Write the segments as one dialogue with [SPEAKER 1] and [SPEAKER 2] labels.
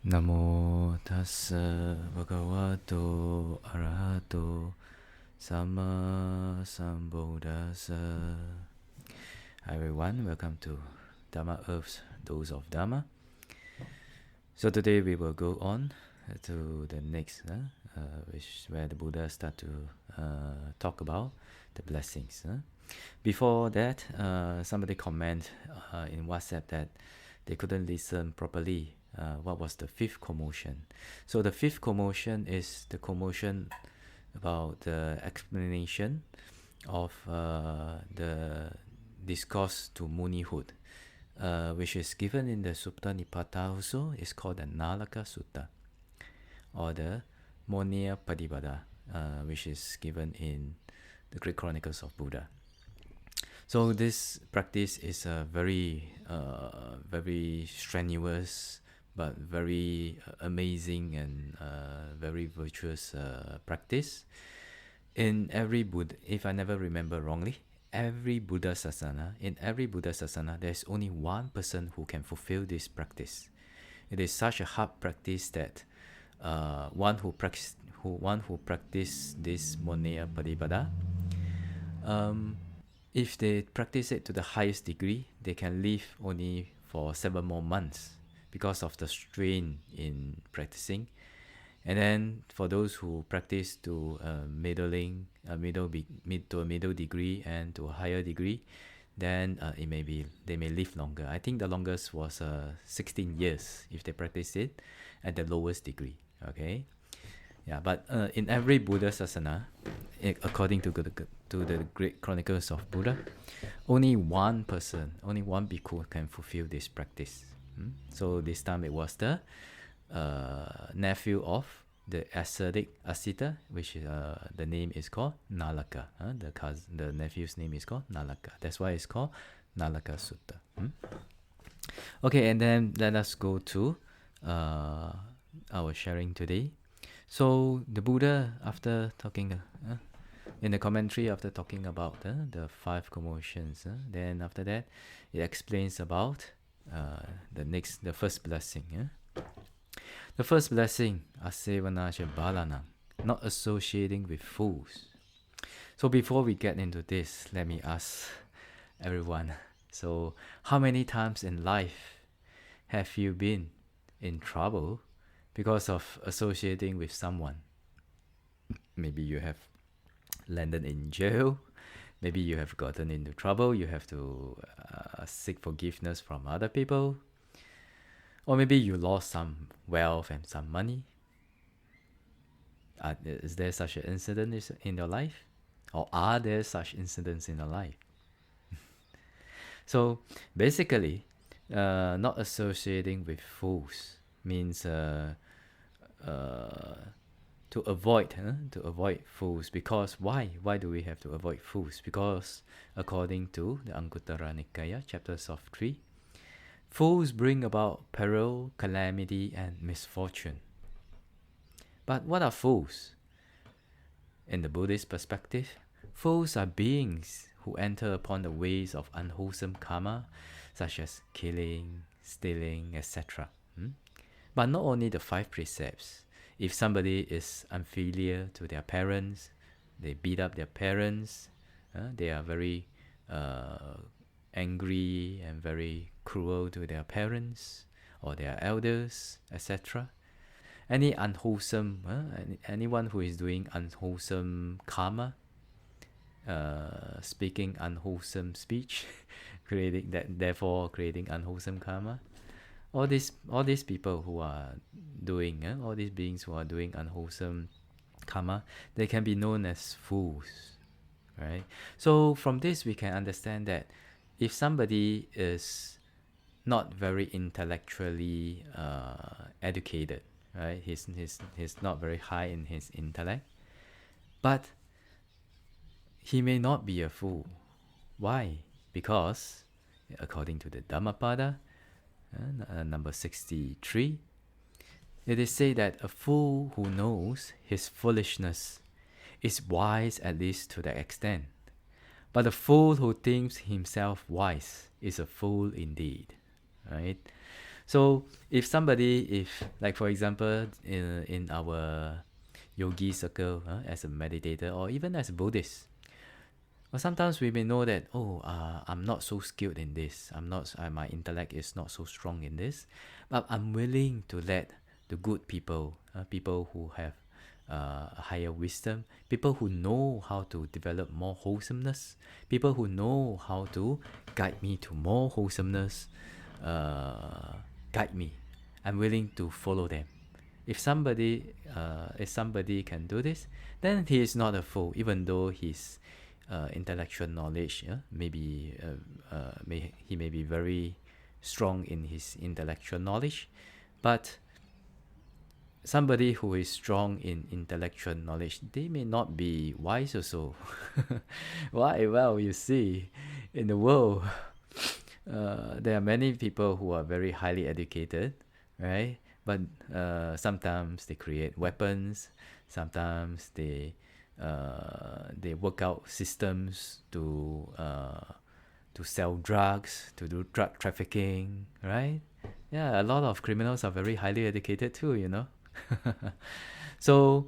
[SPEAKER 1] Namo tassa bhagavato arahato sama sambuddhassa. Hi everyone, welcome to Dharma Earth's Dose of Dharma. So today we will go on to the next, which where the Buddha start to talk about the blessings. Before that, somebody comment in WhatsApp that they couldn't listen properly. What was the fifth commotion? So the fifth commotion is the commotion about the explanation of the discourse to Munihood, which is given in the Sutta Nipata also. Is called the Nalaka Sutta, or the Monia Padivada, which is given in the Great Chronicles of Buddha. So this practice is a very strenuous but very amazing and very virtuous practice. In every Buddha, if I never remember wrongly, in every Buddha Sasana, there's only one person who can fulfill this practice. It is such a hard practice that one who practice this Monia Padivada, if they practice it to the highest degree, they can live only for 7 more months because of the strain in practicing. And then for those who practice to a middle degree and to a higher degree, then they may live longer. I think the longest was 16 years if they practice it at the lowest degree. Okay. Yeah, but in every Buddha Sasana, according to the Great Chronicles of Buddha, only one bhikkhu can fulfill this practice. So this time it was the nephew of the ascetic Asita, which the name is called Nalaka. The nephew's name is called Nalaka. That's why it's called Nalaka Sutta. Okay, and then let us go to our sharing today. So the Buddha, after talking in the commentary, after talking about the 5 commotions, then after that, it explains about the first blessing. The first blessing, asevanaja balanam, not associating with fools. So before we get into this, let me ask everyone. So how many times in life have you been in trouble because of associating with someone? Maybe you have landed in jail. Maybe you have gotten into trouble. You have to seek forgiveness from other people. Or maybe you lost some wealth and some money. Is there such an incident in your life? Or are there such incidents in your life? So basically, not associating with fools means to avoid fools. Because why do we have to avoid fools? Because according to the Anguttara Nikaya, chapters of 3, fools bring about peril, calamity, and misfortune. But what are fools? In the Buddhist perspective, fools are beings who enter upon the ways of unwholesome karma, such as killing, stealing, etc. But not only the 5 precepts. If somebody is unfilial to their parents, they beat up their parents, they are very angry and very cruel to their parents or their elders, etc. Any unwholesome, anyone who is doing unwholesome karma, speaking unwholesome speech, therefore creating unwholesome karma. All these people who are doing, all these beings who are doing unwholesome karma, they can be known as fools, right? So from this we can understand that if somebody is not very intellectually educated, right? He's not very high in his intellect, but he may not be a fool. Why? Because according to the Dhammapada, number 63, it is said that a fool who knows his foolishness is wise, at least to that extent. But a fool who thinks himself wise is a fool indeed, right? So if somebody, if like for example, in our yogi circle, as a meditator or even as a Buddhist, well, sometimes we may know that, oh, I'm not so skilled in this. I'm not. My intellect is not so strong in this, but I'm willing to let the good people, people who have higher wisdom, people who know how to develop more wholesomeness, people who know how to guide me to more wholesomeness, uh, guide me. I'm willing to follow them. If somebody can do this, then he is not a fool, even though his intellectual knowledge, he may be very strong in his intellectual knowledge, but somebody who is strong in intellectual knowledge, they may not be wise also. Why? Well, you see, in the world, there are many people who are very highly educated, right? But sometimes they create weapons. Sometimes they work out systems to sell drugs, to do drug trafficking, right? Yeah, a lot of criminals are very highly educated too, you know. So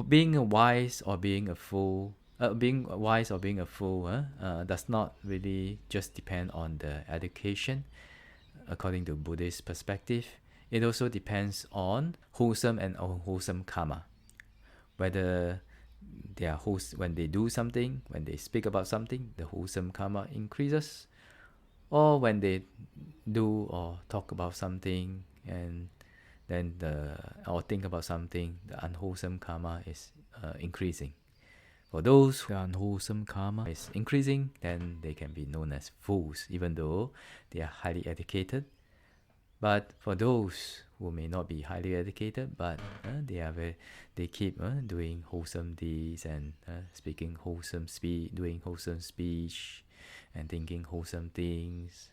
[SPEAKER 1] being a wise or being a fool, does not really just depend on the education. According to Buddhist perspective, it also depends on wholesome and unwholesome karma. Whether they are when they do something, when they speak about something, the wholesome karma increases, or when they do or talk about something and then or think about something, the unwholesome karma is increasing. For those who are unwholesome karma is increasing, then they can be known as fools, even though they are highly educated. But for those who may not be highly educated, but they keep doing wholesome deeds and speaking wholesome speech, doing wholesome speech, and thinking wholesome things,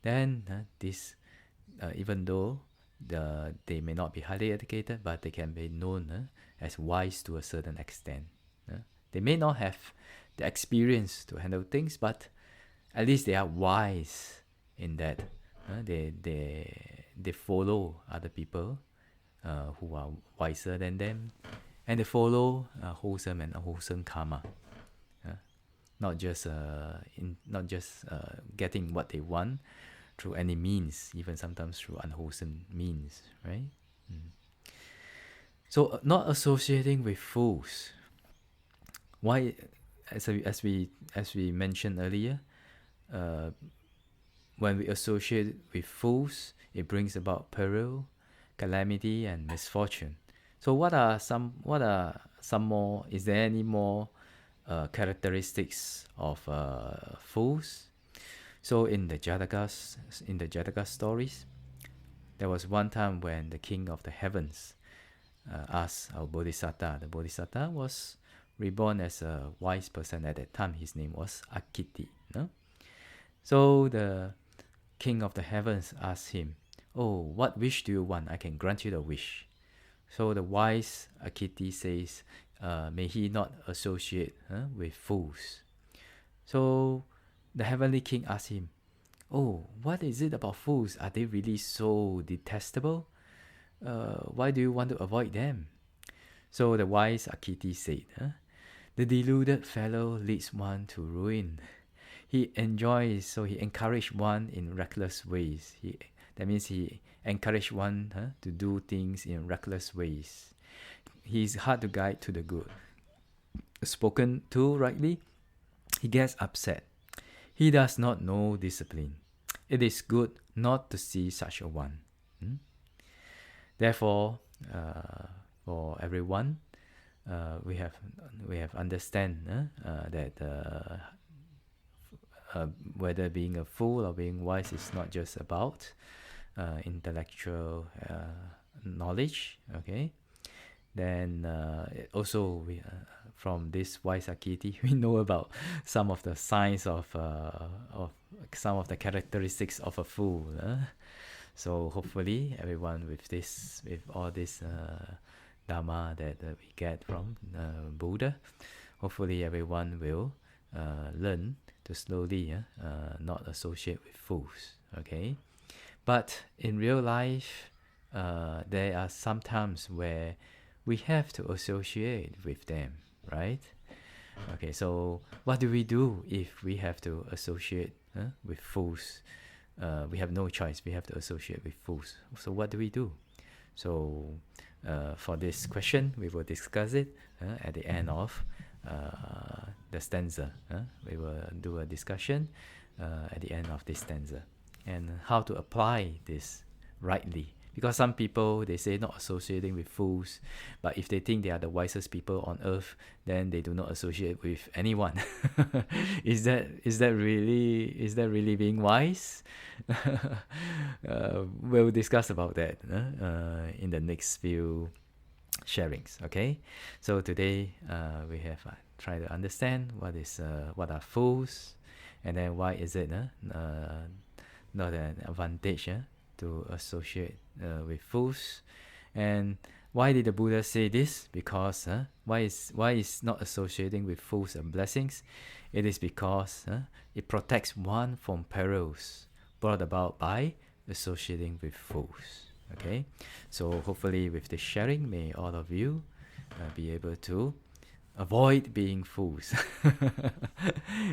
[SPEAKER 1] then this, even though they may not be highly educated, but they can be known as wise to a certain extent. They may not have the experience to handle things, but at least they are wise in that. They follow other people who are wiser than them, and they follow wholesome and unwholesome karma. Not just getting what they want through any means, even sometimes through unwholesome means, right? So not associating with fools. Why? As we mentioned earlier, when we associate with fools, it brings about peril, calamity, and misfortune. So what are some more? Is there any more characteristics of fools? So in the Jataka stories, there was one time when the king of the heavens asked our Bodhisatta. The Bodhisatta was reborn as a wise person at that time. His name was Akiti. No? So the king of the heavens asked him, "Oh, what wish do you want? I can grant you the wish." So the wise Akiti says, "May he not associate with fools." So the heavenly king asked him, "Oh, what is it about fools? Are they really so detestable? Why do you want to avoid them?" So the wise Akiti said, "The deluded fellow leads one to ruin. He encouraged one in reckless ways. That means he encouraged one to do things in reckless ways. He's hard to guide to the good. Spoken to rightly, he gets upset. He does not know discipline. It is good not to see such a one. Therefore, for everyone, we have understand that whether being a fool or being wise is not just about intellectual knowledge. Okay, then also from this wise Akiti, we know about some of the signs of some of the characteristics of a fool. So hopefully, everyone with all this dharma that we get from Buddha, hopefully everyone will learn to slowly not associate with fools. Okay, But in real life, there are some times where we have to associate with them, right? Okay, so what do we do if we have to associate with fools? We have no choice. We have to associate with fools. So what do we do? So for this question, we will discuss it at the end of the stanza. We will do a discussion at the end of this stanza and how to apply this rightly. Because some people, they say not associating with fools, but if they think they are the wisest people on earth, then they do not associate with anyone. Is that really being wise? We'll discuss about that in the next few sharings. Okay, so today we have tried to understand what are fools, and then why is it not an advantage to associate with fools, and why did the Buddha say this? Because why is not associating with fools and blessings? It is because it protects one from perils brought about by associating with fools. Okay, so hopefully with this sharing, may all of you be able to avoid being fools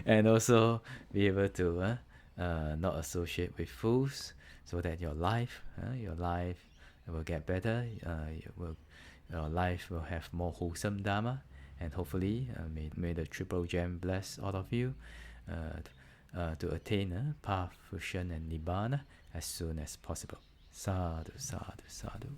[SPEAKER 1] and also be able to not associate with fools, so that your life will get better. Your life will have more wholesome dharma, and hopefully may the triple gem bless all of you to attain path, fruition, and nibbana as soon as possible. Sadhu, sadhu, sadhu.